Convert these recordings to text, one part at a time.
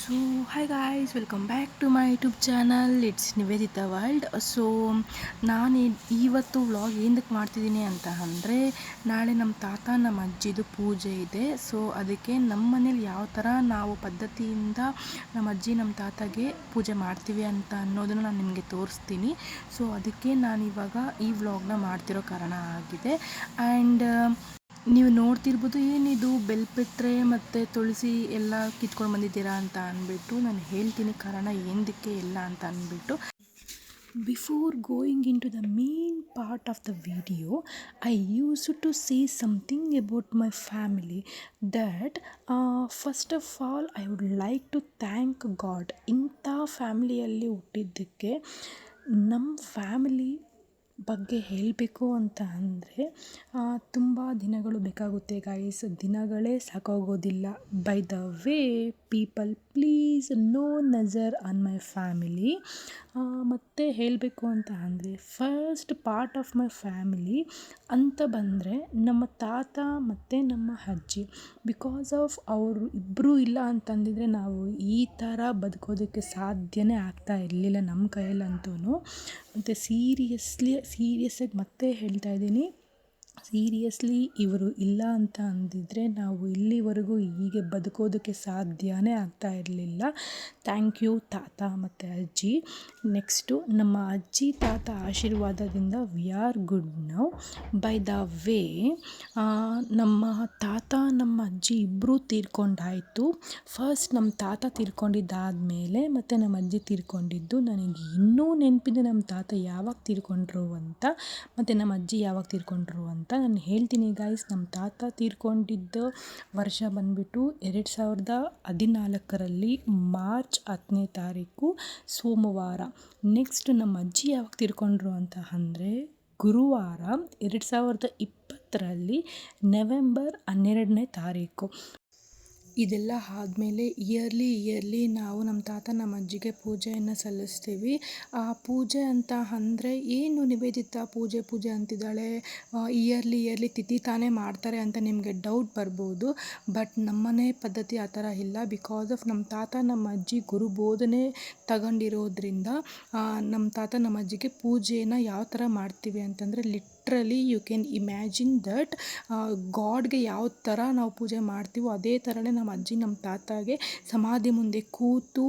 So hi guys, welcome back to my YouTube channel. It's Nivedita world. So ನಾನು ಇವತ್ತು vlog ಏನಕ್ಕೆ ಮಾಡ್ತಿದ್ದೀನಿ ಅಂತ ಅಂದರೆ, ನಾಳೆ ನಮ್ಮ ತಾತ ನಮ್ಮ ಅಜ್ಜಿದು ಪೂಜೆ ಇದೆ. ಸೊ ಅದಕ್ಕೆ ನಮ್ಮ ಮನೇಲಿ ಯಾವ ಥರ ನಾವು ಪದ್ಧತಿಯಿಂದ ನಮ್ಮ ಅಜ್ಜಿ ನಮ್ಮ ತಾತಗೆ ಪೂಜೆ ಮಾಡ್ತೀವಿ ಅಂತ ಅನ್ನೋದನ್ನು ನಾನು ನಿಮಗೆ ತೋರಿಸ್ತೀನಿ. ಸೊ ಅದಕ್ಕೆ ನಾನು ಇವಾಗ ಈ ವ್ಲಾಗ್ನ ಮಾಡ್ತಿರೋ ಕಾರಣ ಆಗಿದೆ. ಆ್ಯಂಡ್ ನೀವು ನೋಡ್ತಿರ್ಬೋದು, ಏನಿದು ಬೆಲ್ಪತ್ರೆ ಮತ್ತು ತುಳಸಿ ಎಲ್ಲ ಕಿತ್ಕೊಂಡು ಬಂದಿದ್ದೀರಾ ಅಂತ ಅಂದ್ಬಿಟ್ಟು. ನಾನು ಹೇಳ್ತೀನಿ ಕಾರಣ ಏನಕ್ಕೆ ಎಲ್ಲ ಅಂತ ಅಂದ್ಬಿಟ್ಟು. Before going into the main part of the video, I used to say something about my family that first of all I would like to thank God. ಇಂಥ ಫ್ಯಾಮಿಲಿಯಲ್ಲಿ ಹುಟ್ಟಿದ್ದಕ್ಕೆ. ನಮ್ಮ ಫ್ಯಾಮಿಲಿ ಬಗ್ಗೆ ಹೇಳಬೇಕು ಅಂತ ಅಂದರೆ ತುಂಬ ದಿನಗಳು ಬೇಕಾಗುತ್ತೆ ಗಾಯ್ಸ್, ದಿನಗಳೇ ಸಾಕಾಗೋದಿಲ್ಲ. By the way people, please no ನಜರ್ ಆನ್ ಮೈ ಫ್ಯಾಮಿಲಿ. ಮತ್ತು ಹೇಳಬೇಕು ಅಂತ ಅಂದರೆ first part of my family ಅಂತ ಬಂದರೆ ನಮ್ಮ ತಾತ ಮತ್ತು ನಮ್ಮ ಅಜ್ಜಿ. ಬಿಕಾಸ್ ಆಫ್ ಅವರು ಇಬ್ಬರೂ ಇಲ್ಲ ಅಂತಂದಿದ್ರೆ ನಾವು ಈ ಥರ ಬದುಕೋದಕ್ಕೆ ಸಾಧ್ಯನೇ ಆಗ್ತಾ ಇರಲಿಲ್ಲ ನಮ್ಮ ಕೈಯಲ್ಲಂತೂ. ಮತ್ತು ಸೀರಿಯಸ್ಸಾಗಿ ಮತ್ತೆ ಹೇಳ್ತಾ ಇದ್ದೀನಿ, ಸೀರಿಯಸ್ಲಿ ಇವರು ಇಲ್ಲ ಅಂತ ಅಂದಿದ್ರೆ ನಾವು ಇಲ್ಲಿವರೆಗೂ ಹೀಗೆ ಬದುಕೋದಕ್ಕೆ ಸಾಧ್ಯನೇ ಆಗ್ತಾ ಇರಲಿಲ್ಲ. ಥ್ಯಾಂಕ್ ಯು ತಾತ ಮತ್ತು ಅಜ್ಜಿ. ನೆಕ್ಸ್ಟು ನಮ್ಮ ಅಜ್ಜಿ ತಾತ ಆಶೀರ್ವಾದದಿಂದ we are good now. By the way ನಮ್ಮ ತಾತ ನಮ್ಮ ಅಜ್ಜಿ ಇಬ್ಬರೂ ತೀರ್ಕೊಂಡಾಯಿತು. ಫಸ್ಟ್ ನಮ್ಮ ತಾತ ತೀರ್ಕೊಂಡಿದ್ದಾದಮೇಲೆ ಮತ್ತು ನಮ್ಮ ಅಜ್ಜಿ ತೀರ್ಕೊಂಡಿದ್ದು. ನನಗೆ ಇನ್ನೂ ನೆನಪಿದೆ ನಮ್ಮ ತಾತ ಯಾವಾಗ ತೀರ್ಕೊಂಡ್ರು ಅಂತ ಮತ್ತು ನಮ್ಮ ಅಜ್ಜಿ ಯಾವಾಗ ತೀರ್ಕೊಂಡ್ರು ಅಂತ. ನಾನು ಹೇಳ್ತೀನಿ ಗಾಯ್ಸ್, ನಮ್ಮ ತಾತ ತೀರ್ಕೊಂಡಿದ್ದ ವರ್ಷ ಬಂದುಬಿಟ್ಟು 2014 ಮಾರ್ಚ್ 10ನೇ ತಾರೀಕು ಸೋಮವಾರ. ನೆಕ್ಸ್ಟ್ ನಮ್ಮ ಅಜ್ಜಿ ಯಾವಾಗ ತೀರ್ಕೊಂಡ್ರು ಅಂತ ಅಂದರೆ ಗುರುವಾರ 2020 ನವೆಂಬರ್ 12ನೇ ತಾರೀಕು. ಇದೆಲ್ಲ ಆದಮೇಲೆ ಇಯರ್ಲಿ ನಾವು ನಮ್ಮ ತಾತ ನಮ್ಮ ಅಜ್ಜಿಗೆ ಪೂಜೆಯನ್ನು ಸಲ್ಲಿಸ್ತೀವಿ. ಆ ಪೂಜೆ ಅಂತ ಅಂದರೆ ಏನು ನಿವೇದಿತ ಪೂಜೆ ಅಂತಿದ್ದಾಳೆ, ಇಯರ್ಲಿ ತಿಥಿ ತಾನೇ ಮಾಡ್ತಾರೆ ಅಂತ ನಿಮಗೆ ಡೌಟ್ ಬರ್ಬೋದು. ಬಟ್ ನಮ್ಮನೆ ಪದ್ಧತಿ ಆ ಥರ ಇಲ್ಲ. ಬಿಕಾಸ್ ಆಫ್ ನಮ್ಮ ತಾತ ನಮ್ಮ ಅಜ್ಜಿ ಗುರು ಬೋಧನೆ ತಗೊಂಡಿರೋದ್ರಿಂದ ನಮ್ಮ ತಾತ ನಮ್ಮ ಅಜ್ಜಿಗೆ ಪೂಜೆನ ಯಾವ ಥರ ಮಾಡ್ತೀವಿ ಅಂತಂದರೆ, literally you can imagine that ಗಾಡ್ಗೆ ಯಾವ ಥರ ನಾವು ಪೂಜೆ ಮಾಡ್ತೀವೋ ಅದೇ ಥರನೇ ನಮ್ಮ ಅಜ್ಜಿ ನಮ್ಮ ತಾತಾಗೆ ಸಮಾಧಿ ಮುಂದೆ ಕೂತು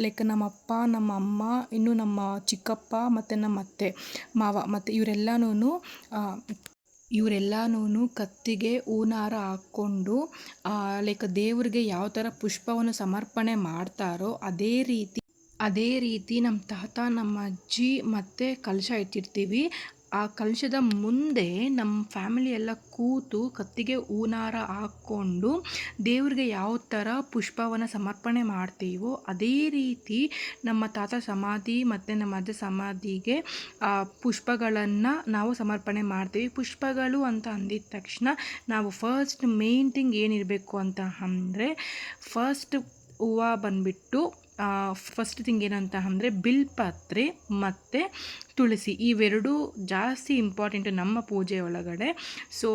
ಲೈಕ್ ನಮ್ಮ ಅಪ್ಪ ನಮ್ಮ ಅಮ್ಮ, ಇನ್ನು ನಮ್ಮ ಚಿಕ್ಕಪ್ಪ ಮತ್ತು ನಮ್ಮ ಅತ್ತೆ ಮಾವ ಮತ್ತು ಇವರೆಲ್ಲನೂ ಕತ್ತಿಗೆ ಹೂನಾರ ಹಾಕ್ಕೊಂಡು ಲೈಕ್ ದೇವ್ರಿಗೆ ಯಾವ ಥರ ಪುಷ್ಪವನ್ನು ಸಮರ್ಪಣೆ ಮಾಡ್ತಾರೋ ಅದೇ ರೀತಿ ನಮ್ಮ ತಾತ ನಮ್ಮ ಅಜ್ಜಿ ಮತ್ತು ಕಲಶ ಇಟ್ಟಿರ್ತೀವಿ. ಆ ಕಲಶದ ಮುಂದೆ ನಮ್ಮ ಫ್ಯಾಮಿಲಿ ಎಲ್ಲ ಕೂತು ಕತ್ತಿಗೆ ಹೂನಾರ ಹಾಕ್ಕೊಂಡು ದೇವ್ರಿಗೆ ಯಾವ ಥರ ಪುಷ್ಪವನ್ನು ಸಮರ್ಪಣೆ ಮಾಡ್ತೀವೋ ಅದೇ ರೀತಿ ನಮ್ಮ ತಾತ ಸಮಾಧಿ ಮತ್ತು ನಮ್ಮ ಅಜ್ಜ ಸಮಾಧಿಗೆ ಪುಷ್ಪಗಳನ್ನು ನಾವು ಸಮರ್ಪಣೆ ಮಾಡ್ತೀವಿ. ಪುಷ್ಪಗಳು ಅಂತ ಅಂದಿದ ತಕ್ಷಣ ನಾವು ಫಸ್ಟ್ ಮೇನ್ ಥಿಂಗ್ ಏನಿರಬೇಕು ಅಂತ ಅಂದರೆ, ಫಸ್ಟ್ ಹೂವು ಬಂದುಬಿಟ್ಟು ಫಸ್ಟ್ ಥಿಂಗ್ ಏನಂತ ಅಂದರೆ ಬಿಲ್ಪತ್ರೆ ಮತ್ತು ತುಳಸಿ, ಇವೆರಡೂ ಜಾಸ್ತಿ ಇಂಪಾರ್ಟೆಂಟು ನಮ್ಮ ಪೂಜೆ ಒಳಗಡೆ. ಸೊ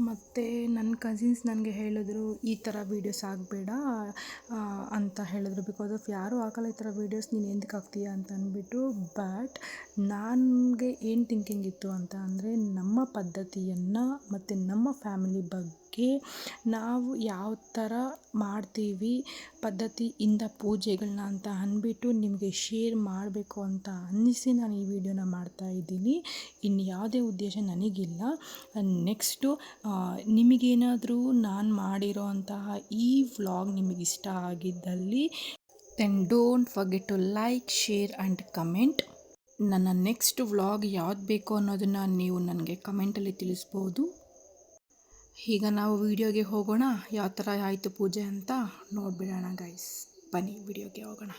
ಮತ್ತು ನನ್ನ ಕಸಿನ್ಸ್ ನನಗೆ ಹೇಳಿದ್ರು ಈ ಥರ ವೀಡಿಯೋಸ್ ಆಗಬೇಡ ಅಂತ ಹೇಳಿದ್ರು. ಬಿಕಾಸ್ ಆಫ್ ಯಾರೂ ಹಾಕಲ್ಲ ಈ ಥರ ವೀಡಿಯೋಸ್, ನೀನು ಎಂದಕ್ಕೆ ಹಾಕ್ತೀಯ ಅಂತ ಅಂದ್ಬಿಟ್ಟು. ಬಟ್ ನನಗೆ ಏನು ಥಿಂಕಿಂಗ್ ಇತ್ತು ಅಂತ ಅಂದರೆ, ನಮ್ಮ ಪದ್ಧತಿಯನ್ನು ಮತ್ತು ನಮ್ಮ ಫ್ಯಾಮಿಲಿ ಬಗ್ಗೆ ನಾವು ಯಾವ ಥರ ಮಾಡ್ತೀವಿ ಪದ್ಧತಿಯಿಂದ ಪೂಜೆಗಳನ್ನ ಅಂತ ಅಂದ್ಬಿಟ್ಟು ನಿಮಗೆ ಶೇರ್ ಮಾಡಬೇಕು ಅಂತ ಅನ್ನಿಸಿ ನಾನು ಈ ವಿಡಿಯೋನ ಮಾಡ್ತಾಯಿದ್ದೀನಿ. ಇನ್ನು ಯಾವುದೇ ಉದ್ದೇಶ ನನಗಿಲ್ಲ. ನೆಕ್ಸ್ಟು ನಿಮಗೇನಾದರೂ ನಾನು ಮಾಡಿರೋ ಅಂತಹ ಈ ವ್ಲಾಗ್ ನಿಮಗಿಷ್ಟ ಆಗಿದ್ದಲ್ಲಿ then don't forget to like, share and comment. ನನ್ನ ನೆಕ್ಸ್ಟ್ ವ್ಲಾಗ್ ಯಾವ್ದು ಬೇಕು ಅನ್ನೋದನ್ನು ನೀವು ನನಗೆ ಕಮೆಂಟಲ್ಲಿ ತಿಳಿಸ್ಬೋದು. ಈಗ ನಾವು ವಿಡಿಯೋಗೆ ಹೋಗೋಣ. ಯಾವ ಥರ ಆಯಿತು ಪೂಜೆ ಅಂತ ನೋಡಿಬಿಡೋಣ ಗೈಸ್. ಬನ್ನಿ ವಿಡಿಯೋಗೆ ಹೋಗೋಣ.